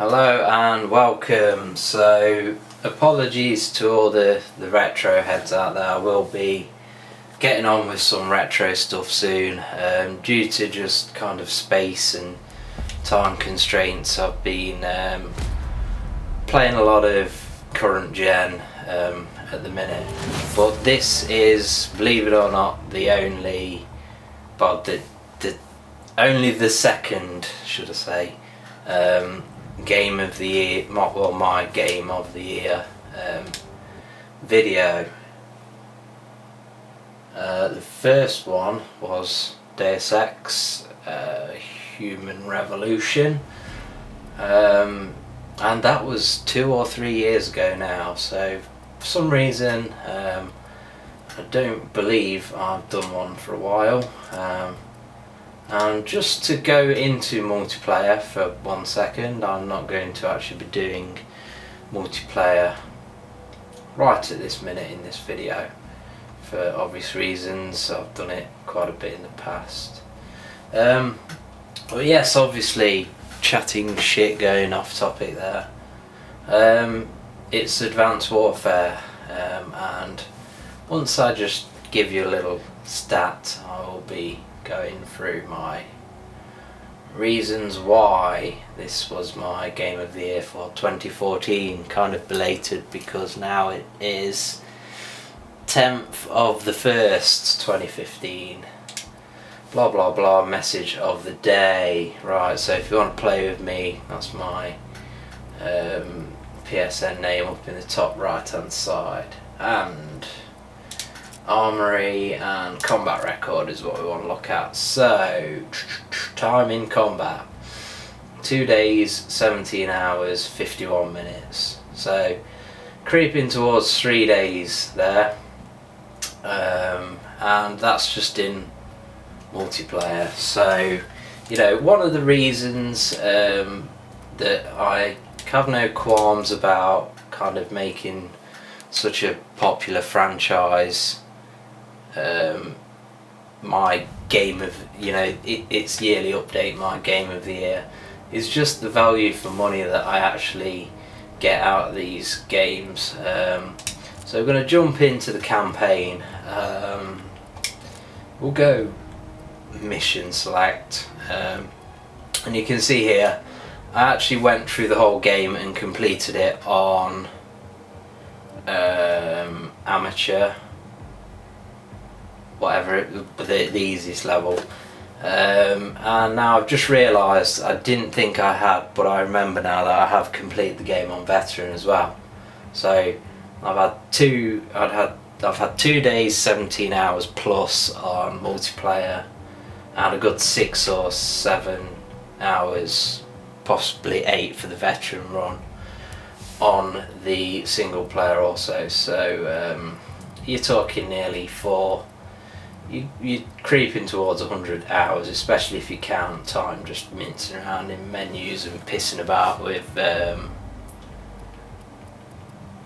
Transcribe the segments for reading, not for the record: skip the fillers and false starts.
Hello and welcome. So apologies to all the retro heads out there. I will be getting on with some retro stuff soon. Due to just kind of space and time constraints, I've been playing a lot of current gen at the minute. But this is, believe it or not, the only, but only the second, should I say, game of the year, well, my game of the year video. The first one was Deus Ex Human Revolution, and that was 2 or 3 years ago now, so for some reason I don't believe I've done one for a while. And just to go into multiplayer for 1 second, I'm not going to actually be doing multiplayer right at this minute in this video for obvious reasons. I've done it quite a bit in the past. But yes, obviously chatting shit, going off topic there. It's Advanced Warfare, and once I just give you a little stat, I will be going through my reasons why this was my game of the year for 2014. Kind of belated because now it is 10th of the 1st 2015. Blah blah blah, message of the day. Right, so if you want to play with me, that's my PSN name up in the top right hand side, and armory and combat record is what we want to look at. So time in combat, 2 days, 17 hours, 51 minutes. So creeping towards 3 days there, and that's just in multiplayer. So, you know, one of the reasons that I have no qualms about kind of making such a popular franchise my game of, you know, its yearly update, my game of the year, is just the value for money that I actually get out of these games. So we're going to jump into the campaign. We'll go mission select, and you can see here I actually went through the whole game and completed it on amateur, whatever, the easiest level, and now I've just realised I didn't think I had, but I remember now that I have completed the game on veteran as well. So I've had 2 days, 17 hours plus on multiplayer, and a good 6 or 7 hours, possibly 8 for the veteran run on the single player also. So you're talking nearly 4. You're creeping towards 100 hours, especially if you count time just mincing around in menus and pissing about with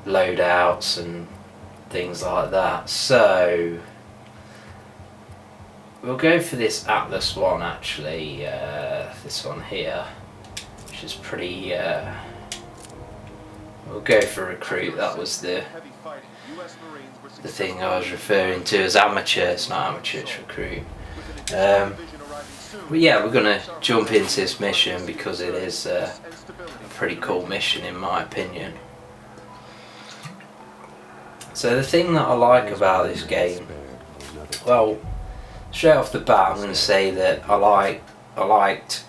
loadouts and things like that. So we'll go for this Atlas one actually, this one here, which is pretty, we'll go for recruit. That was the thing I was referring to as amateur. It's not amateur, it's recruit. But yeah, we're going to jump into this mission because it is a pretty cool mission in my opinion. So the thing that I like about this game, well, straight off the bat I'm going to say that I liked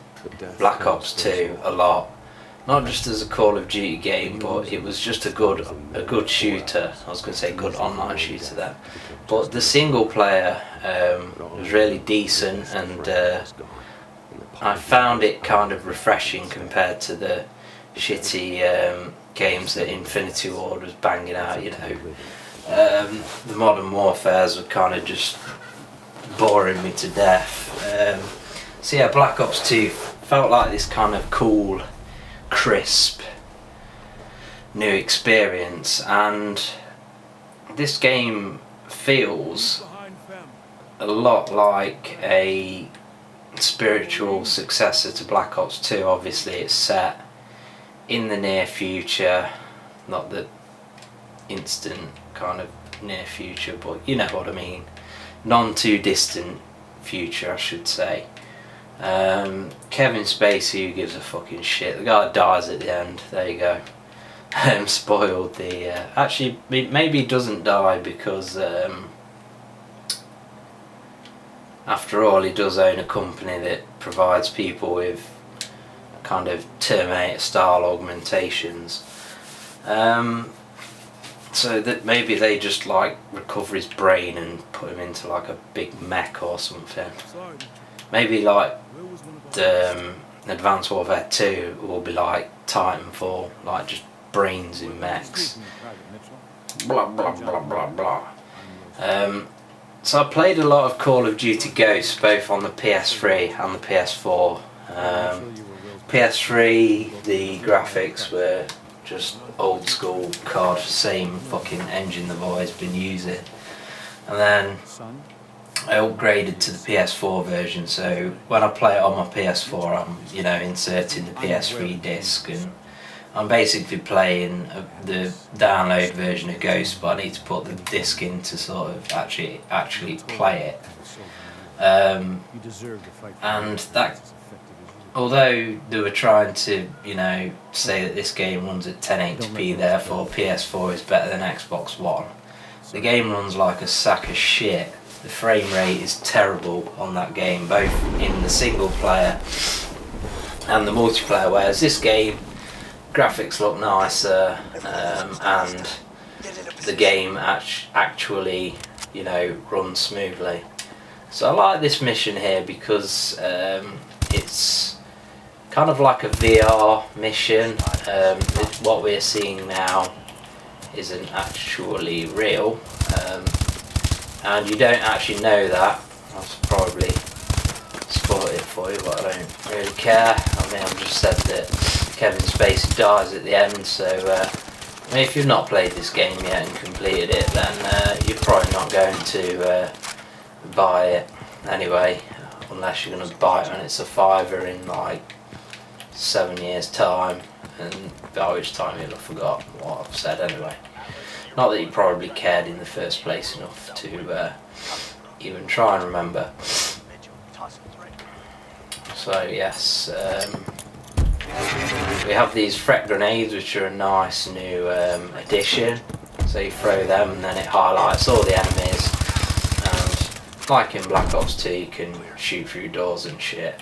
Black Ops 2 a lot. Not just as a Call of Duty game, but it was just a good shooter. I was going to say good online shooter then. But the single player was really decent, and I found it kind of refreshing compared to the shitty games that Infinity Ward was banging out, you know. The Modern Warfares were kind of just boring me to death. So yeah, Black Ops 2 felt like this kind of cool, crisp new experience, and this game feels a lot like a spiritual successor to Black Ops 2. Obviously it's set in the near future, not the instant kind of near future, but you know what I mean, non too distant future I should say. Kevin Spacey, who gives a fucking shit, the guy dies at the end, there you go. Spoiled the actually maybe he doesn't die because after all he does own a company that provides people with kind of Terminator style augmentations, so that maybe they just like recover his brain and put him into like a big mech or something. Maybe like the Advanced Warfare 2 will be like Titanfall, like just brains in mechs. Blah blah blah blah blah. So I played a lot of Call of Duty Ghosts both on the PS3 and the PS4. PS3 the graphics were just old school COD, same fucking engine they've always been using. And then I upgraded to the PS4 version, so when I play it on my PS4 I'm, you know, inserting the PS3 disc and I'm basically playing the download version of Ghost, but I need to put the disc in to sort of actually play it. And that, although they were trying to, you know, say that this game runs at 1080p, therefore PS4 is better than Xbox One, the game runs like a sack of shit. The frame rate is terrible on that game, both in the single player and the multiplayer, whereas this game, graphics look nicer, and the game actually, you know, runs smoothly. So I like this mission here because it's kind of like a VR mission. What we're seeing now isn't actually real, and you don't actually know that. I'll probably spoil it for you, but I don't really care. I mean, I've just said that Kevin Spacey dies at the end, so I mean, if you've not played this game yet and completed it, then you're probably not going to buy it anyway, unless you're going to buy it when it's a $5 in like 7 years time, and by which time you'll have forgot what I've said anyway. Not that you probably cared in the first place enough to even try and remember. So yes, we have these threat grenades, which are a nice new addition. So you throw them and then it highlights all the enemies, and like in Black Ops 2 you can shoot through doors and shit,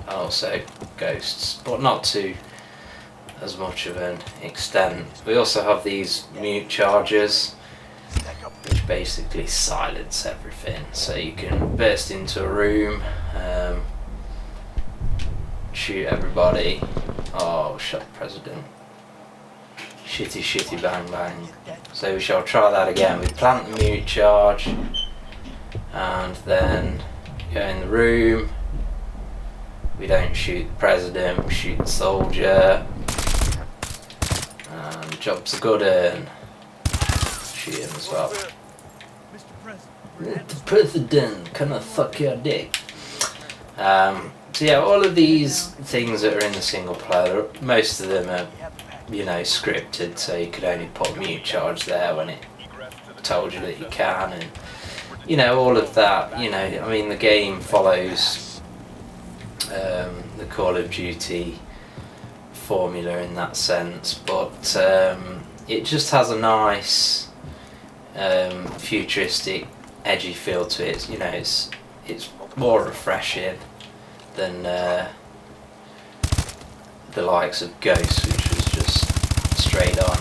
and also ghosts, but not to as much of an extent. We also have these mute charges, which basically silence everything, so you can burst into a room, shoot everybody. Oh, shut the president. Shitty shitty bang bang. So we shall try that again. We plant the mute charge and then go in the room. We don't shoot the president, we shoot the soldier. And job's a good un. Shoot him as well. Mr. President, can I fuck your dick? So yeah, all of these things that are in the single player, most of them are, you know, scripted, so you could only put mute charge there when it told you that you can, and you know, all of that. You know, I mean, the game follows the Call of Duty formula in that sense, but it just has a nice futuristic, edgy feel to it. You know, it's more refreshing than the likes of Ghost, which was just straight on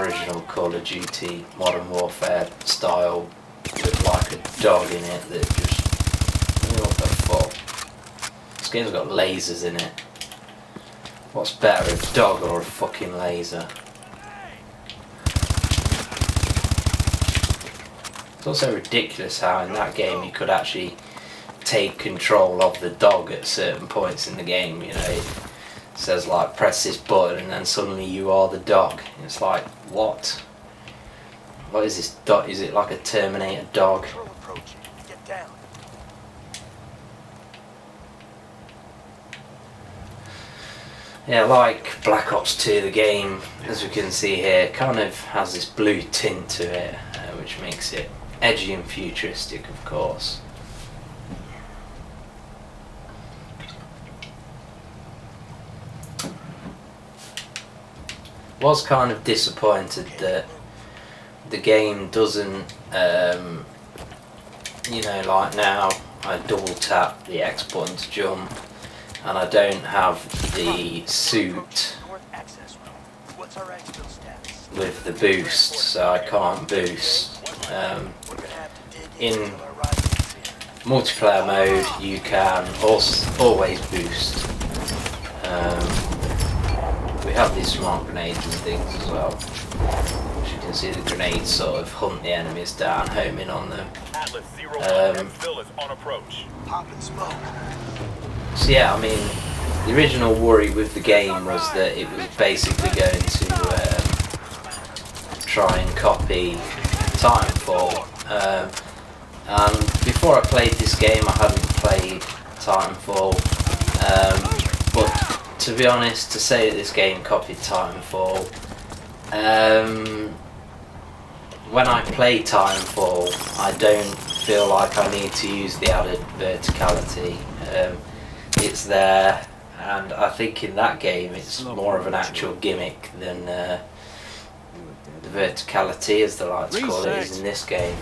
original Call of Duty Modern Warfare style, with like a dog in it that just, what the fuck. This game's got lasers in it. What's better, a dog or a fucking laser? It's also ridiculous how in that game you could actually take control of the dog at certain points in the game. You know, it says like press this button and then suddenly you are the dog. It's like, what? What is this dog? Is it like a Terminator dog? Yeah, like Black Ops 2, the game, as we can see here, kind of has this blue tint to it, which makes it edgy and futuristic, of course. Was kind of disappointed that the game doesn't, you know, like now I double tap the X button to jump, and I don't have the suit with the boost, so I can't boost. In multiplayer mode you can always boost. We have these smart grenades and things as well. As you can see, the grenades sort of hunt the enemies down, home in on them. So yeah, I mean, the original worry with the game was that it was basically going to try and copy Titanfall. And before I played this game, I hadn't played Titanfall. But to be honest, to say that this game copied Titanfall, when I play Titanfall, I don't feel like I need to use the added verticality. It's there, and I think in that game it's more of an actual gimmick than the verticality, as they like to call it, is in this game.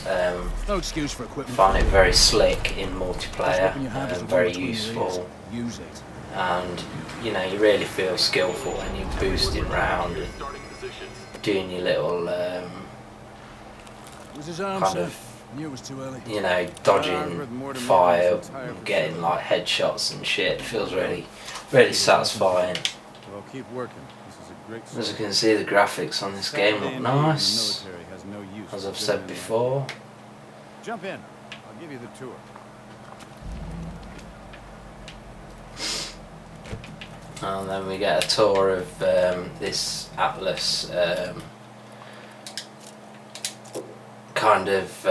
No excuse for equipment. Find it very slick in multiplayer and very useful. Use it. And you know, you really feel skillful when you're boosting round and doing your little kind of, you know, dodging fire, getting like headshots and shit. It feels really satisfying. Well, keep working. This is a great. As you can see, the graphics on this game look nice, as I've said before. Jump in. I'll give you the tour. And then we get a tour of this Atlas kind of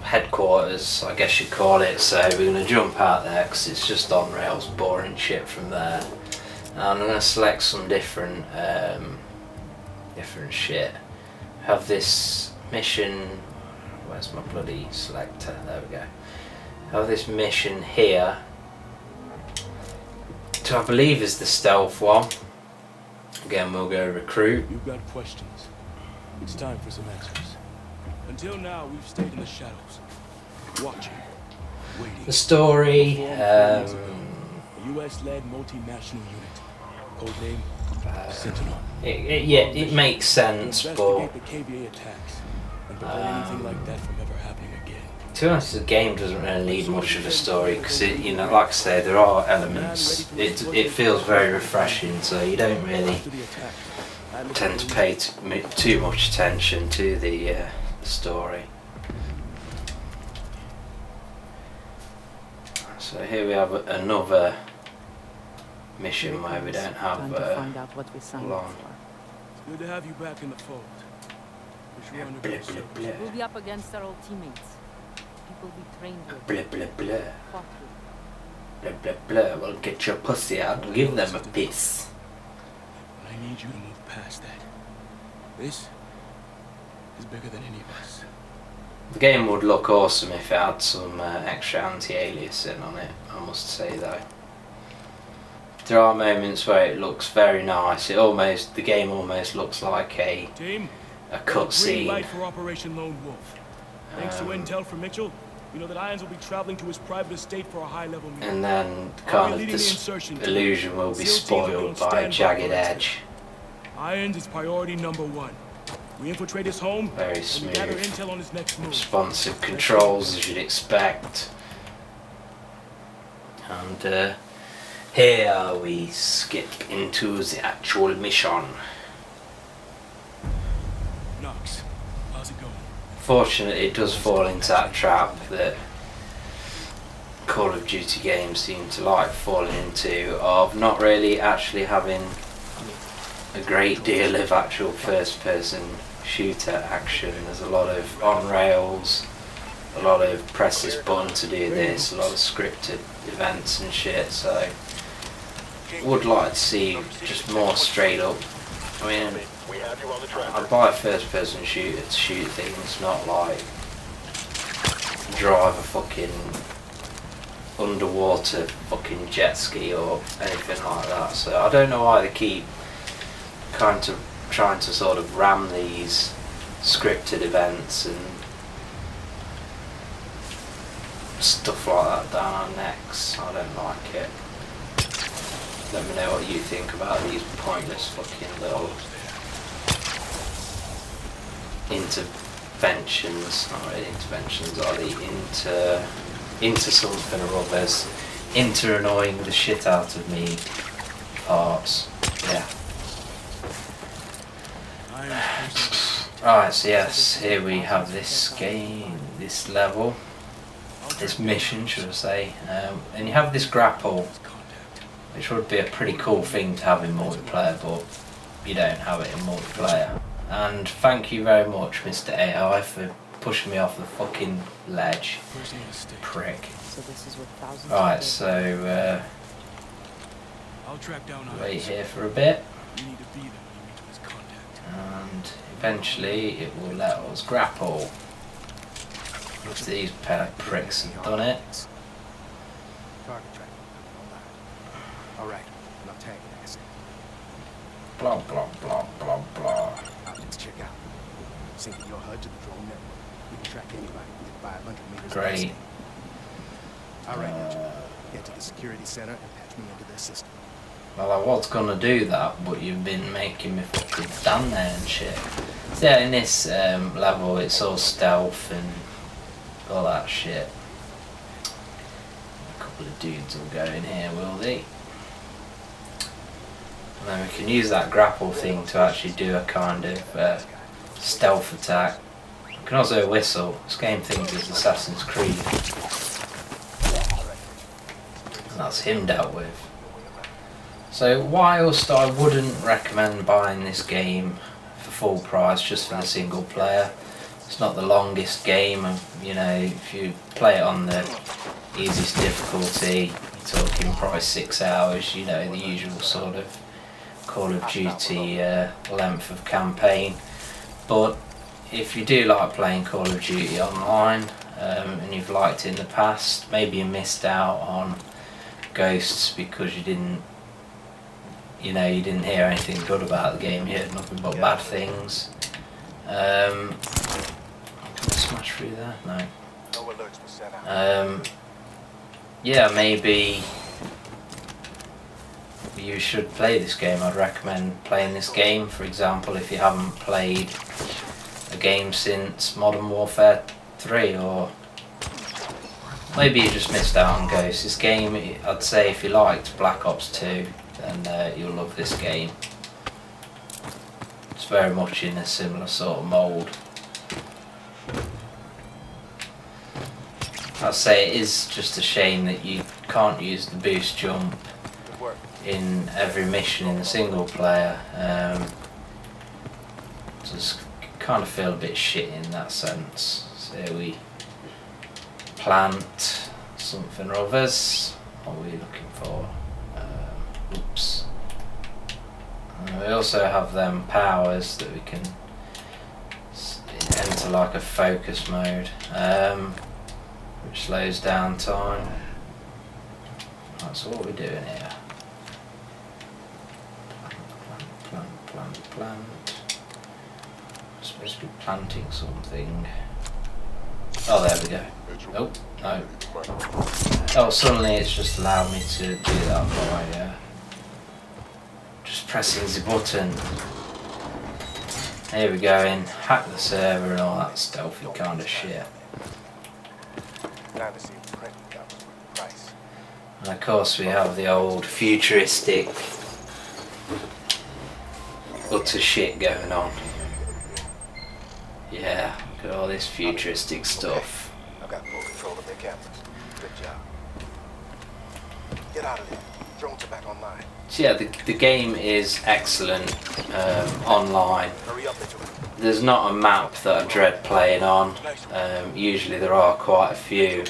headquarters, I guess you'd call it. So we're going to jump out there because it's just on rails, boring shit from there. And I'm going to select some different shit. Have this mission. Where's my bloody selector? There we go. Have this mission here. Which I believe is the stealth one. Again, we'll go recruit. You've got questions. It's time for some answers. Until now, we've stayed in the shadows, watching, waiting. The story. A U.S.-led multinational unit, codename Sentinel. It makes sense, but Investigate the KVA attacks and prevent anything like that from ever happening again. to be honest, the game doesn't really need much of a story because, you know, like I say, there are elements. It feels very refreshing, so you don't really tend to pay too much attention to the story. So here we have another mission where we don't have long. Good to have you back in the fold. Wish you were under better service. We'll be up against our old teammates. People we trained with. Blah blah blah. Fought with. Blah blah blah. Well, get your pussy out and give them a piece. But I need you to move past that. This is bigger than any of us. The game would look awesome if it had some extra anti-aliasing on it, I must say though. There are moments where it looks very nice. The game almost looks like a Team, cutscene. green light for Operation Lone Wolf. Thanks to intel from Mitchell, we know that Irons will be traveling to his private estate for a high-level meeting. And then kind of this illusion will be spoiled by a jagged edge. Irons is priority #1. We infiltrate his home Very and we gather smooth, intel on his next move. responsive controls as you'd expect. And here we skip into the actual mission. Knox, how's it going? Fortunately, it does fall into that trap that Call of Duty games seem to like falling into, of not really actually having a great deal of actual first-person shooter action. There's a lot of on rails, a lot of press this button to do this, a lot of scripted events and shit. So would like to see just more straight up. I mean, I'd buy a first person shooter to shoot things, not like drive a fucking underwater fucking jet ski or anything like that. So I don't know why they keep kind of trying to sort of ram these scripted events and stuff like that down our necks. I don't like it. Let me know what you think about these pointless fucking little interventions. Not really interventions, are they? Into something or others. Into annoying the shit out of me parts. Yeah. Right, so yes, here we have this game, this level, this mission, should I say, and you have this grapple, which would be a pretty cool thing to have in multiplayer, but you don't have it in multiplayer. And thank you very much, Mr. AI, for pushing me off the fucking ledge, prick. So this is what thousands Right, of so I'll track down wait here for a bit, You need to be there when you meet with his contact. and eventually it will let us grapple. If these pair of pricks have done it. Target tracking. All right. Now tag it, asset. Blah blah blah blah blah. Optics check out. Syncing your HUD to the drone network. You can track anybody within 500 meters. Great. All right, Ninja. Get to the security center and patch me into their system. Well, I was gonna do that, but you've been making me fucking stand there and shit. So yeah, in this level, it's all stealth and all that shit. A couple of dudes will go in here, will they? And then we can use that grapple thing to actually do a kind of stealth attack. We can also whistle. This game thinks it's Assassin's Creed. And that's him dealt with. So whilst I wouldn't recommend buying this game for full price just for the single player, it's not the longest game, and you know, if you play it on the easiest difficulty, you're talking probably 6 hours, you know, the usual sort of Call of Duty length of campaign. But if you do like playing Call of Duty online, and you've liked it in the past, maybe you missed out on Ghosts because you didn't hear anything good about the game, you heard nothing but bad things. Can I smash through there? No. Yeah, maybe you should play this game. I'd recommend playing this game, for example, if you haven't played a game since Modern Warfare 3, or maybe you just missed out on Ghosts. This game, I'd say if you liked Black Ops 2, then you'll love this game. It's very much in a similar sort of mould. I'd say it is just a shame that you can't use the boost jump in every mission in the single player. Just kind of feel a bit shit in that sense. So we plant something or others. What are we looking for? Oops. We also have them powers that we can enter like a focus mode, which slows down time. Right, so what are we doing here? Plant. I'm supposed to be planting something. Oh, there we go. Oh, no. Oh, suddenly it's just allowed me to do that by just pressing the button. Here we go, in hack the server and all that stealthy kind of shit. And of course we have the old futuristic utter shit going on. Yeah, look at all this futuristic stuff. I've got full control of their cameras. Good job. Get out of there. Drones are back online. So yeah, the game is excellent online. Hurry up, Mitchell. There's not a map that I dread playing on. Usually there are quite a few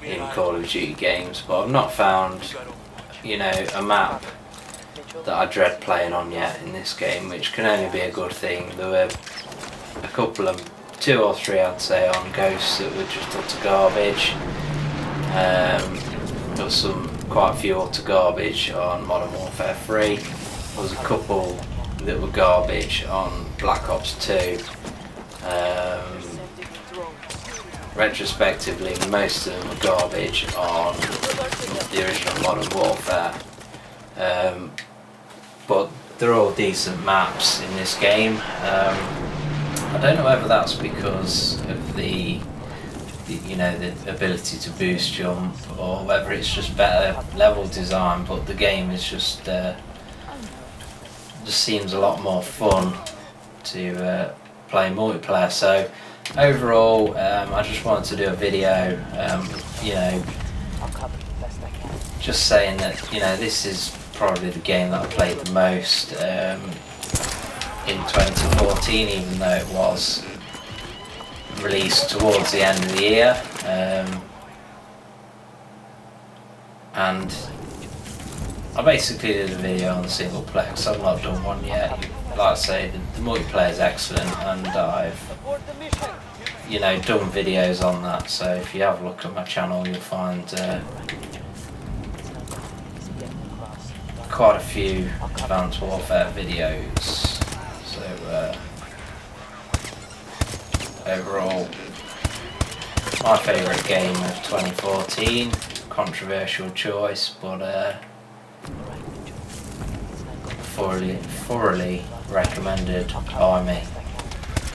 in Call of Duty games, but I've not found you know, a map that I dread playing on yet in this game, which can only be a good thing. There were a couple of, 2 or 3 I'd say, on Ghosts that were just utter garbage. There was quite a few utter garbage on Modern Warfare 3. There was a couple that were garbage on Black Ops 2. Retrospectively, most of them were garbage on the original Modern Warfare. But they're all decent maps in this game. I don't know whether that's because of the ability to boost jump, or whether it's just better level design, but the game is just seems a lot more fun to play multiplayer. So overall, I just wanted to do a video, you know, just saying that, you know, this is probably the game that I played the most in 2014, even though it was released towards the end of the year. And I basically did a video on the single player because I've not done one yet. Like I say, the multiplayer is excellent, and I've, you know, done videos on that. So if you have a look at my channel, you'll find quite a few Advanced Warfare videos. So overall, my favourite game of 2014. Controversial choice, but thoroughly recommended by me.